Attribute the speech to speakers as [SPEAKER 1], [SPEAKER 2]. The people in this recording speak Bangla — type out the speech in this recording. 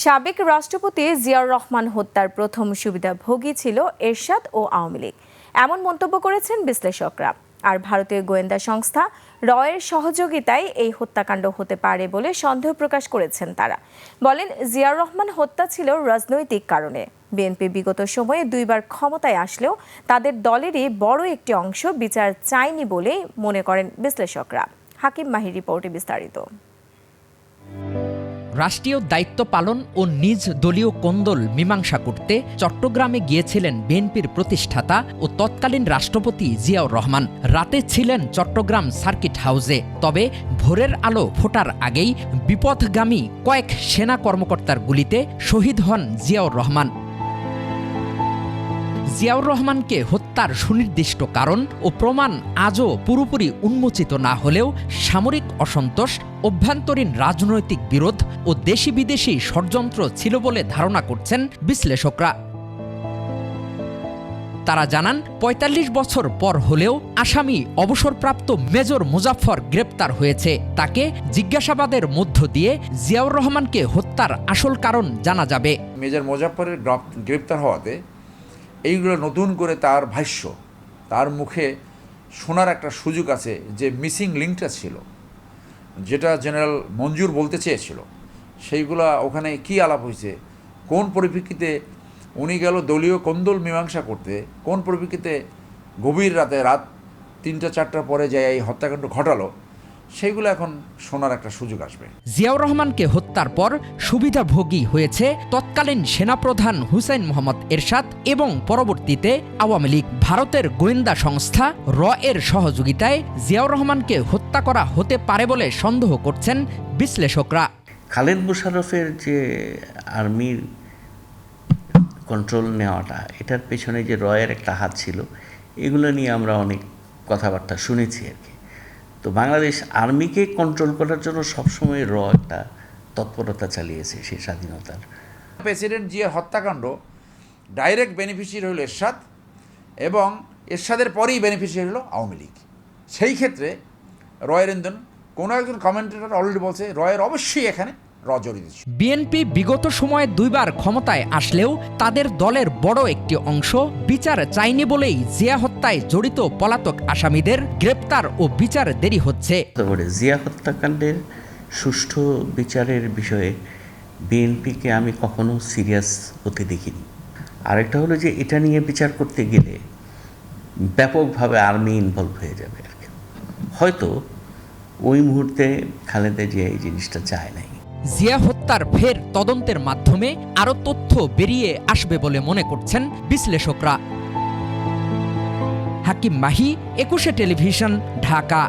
[SPEAKER 1] সাবেক রাষ্ট্রপতি জিয়াউর রহমান হত্যার প্রথম সুবিধাভোগী ছিল এরশাদ ও আওয়ামী লীগ, এমন মন্তব্য করেছেন বিশ্লেষকরা। আর ভারতীয় গোয়েন্দা সংস্থা রয়ের সহযোগিতায় এই হত্যাকাণ্ড হতে পারে বলে সন্দেহ প্রকাশ করেছেন তারা। বলেন, জিয়াউর রহমান হত্যা ছিল রাজনৈতিক কারণে। বিএনপি বিগত সময়ে দুইবার ক্ষমতায় আসলেও তাদের দলেরই বড় একটি অংশ বিচার চায়নি বলেই মনে করেন বিশ্লেষকরা। হাকিম মাহির রিপোর্টে বিস্তারিত।
[SPEAKER 2] রাষ্ট্রীয় দায়িত্ব পালন ও নিজ দলীয় কোন্দল মীমাংসা করতে চট্টগ্রামে গিয়েছিলেন বিএনপির প্রতিষ্ঠাতা ও তৎকালীন রাষ্ট্রপতি জিয়াউর রহমান। রাতে ছিলেন চট্টগ্রাম সার্কিট হাউসে। তবে ভোরের আলো ফোটার আগেই বিপথগামী কয়েক সেনা কর্মকর্তার গুলিতে শহীদ হন জিয়াউর রহমান। জিয়াউর রহমানকে হত্যার সুনির্দিষ্ট কারণ ও প্রমাণ আজও পুরোপুরি উন্মোচিত না হলেও সামরিক অসন্তোষ, অভ্যন্তরীণ রাজনৈতিক বিরোধ ও দেশি বিদেশি ষড়যন্ত্র ছিল বলে ধারণা করছেন বিশ্লেষকরা। তারা জানান, ৪৫ বছর পর হলেও আসামি অবসরপ্রাপ্ত মেজর মুজাফফর গ্রেপ্তার হয়েছে। তাকে জিজ্ঞাসাবাদের মধ্য দিয়ে জিয়াউর রহমানকে হত্যার আসল কারণ জানা যাবে।
[SPEAKER 3] মেজর মুজাফফরের গ্রেপ্তার হওয়াতে এইগুলো নতুন করে তার ভাষ্য, তার মুখে শোনার একটা সুযোগ আছে যে মিসিং লিঙ্কটা ছিল, যেটা জেনারেল মঞ্জুর বলতে চেয়েছিল, সেইগুলা ওখানে কি আলাপ হয়েছে, কোন পরিপ্রেক্ষিতে উনি গেল দলীয় কোন্দল মীমাংসা করতে, কোন পরিপ্রেক্ষিতে গভীর রাত ৩টা-৪টার পরে যায় এই হত্যাকাণ্ড ঘটালো, সেইগুলো এখন শোনার একটা সুযোগ আসবে।
[SPEAKER 2] জিয়াউর রহমানকে হত্যার পর সুবিধাভোগী হয়েছে তৎকালীন সেনাপ্রধান হুসেইন মোহাম্মদ এরশাদ এবং পরবর্তীতে আওয়ামী লীগ। ভারতের গোয়েন্দা সংস্থা র-এর সহযোগিতায় জিয়াউর রহমানকে হত্যা করা হতে পারে বলে সন্দেহ করছেন বিশ্লেষকরা।
[SPEAKER 4] খালেদ মোশাররফের যে আর্মির কন্ট্রোল নেওয়াটা, এটার পেছনে যে রয়ের একটা হাত ছিল, এগুলো নিয়ে আমরা অনেক কথাবার্তা শুনেছি আর কি। তো বাংলাদেশ আর্মিকে কন্ট্রোল করার জন্য সবসময় একটা তৎপরতা চালিয়েছে সেই স্বাধীনতার।
[SPEAKER 3] প্রেসিডেন্ট জিয়ার হত্যাকাণ্ড ডাইরেক্ট বেনিফিশিয়ারি হলো এরশাদ, এবং এরশাদের পরেই বেনিফিশিয়ারি হলো আওয়ামী লীগ। সেই ক্ষেত্রে রয়ের ইন্ধন, কোনো একজন কমেন্টেটর অলরেডি বলছে রয়ের অবশ্যই এখানে জড়িত ছিল।
[SPEAKER 2] বিএনপি বিগত সময়ে দুইবার ক্ষমতায় আসলেও তাদের দলের বড় একটি অংশ বিচার চায়নি বলেই জিয়া হত্যায় জড়িত পলাতক আসামিদের গ্রেপ্তার ও বিচার দেরি হচ্ছে।
[SPEAKER 4] তারপরে জিয়া হত্যাকাণ্ডের সুষ্ঠু বিচারের বিষয়ে বিএনপিকে আমি কখনো সিরিয়াস হতে দেখিনি। আরেকটা হলো যে এটা নিয়ে বিচার করতে গেলে ব্যাপকভাবে আর্মি ইনভলভ হয়ে যাবে আর কি। হয়তো ওই মুহূর্তে খালেদা জিয়া এই জিনিসটা চায় নাই।
[SPEAKER 2] জিয়া হত্যার ফের তদন্তের মাধ্যমে আরও তথ্য বেরিয়ে আসবে বলে মনে করছেন বিশ্লেষকরা। হাকিম মাহি, ২১ টেলিভিশন, ঢাকা।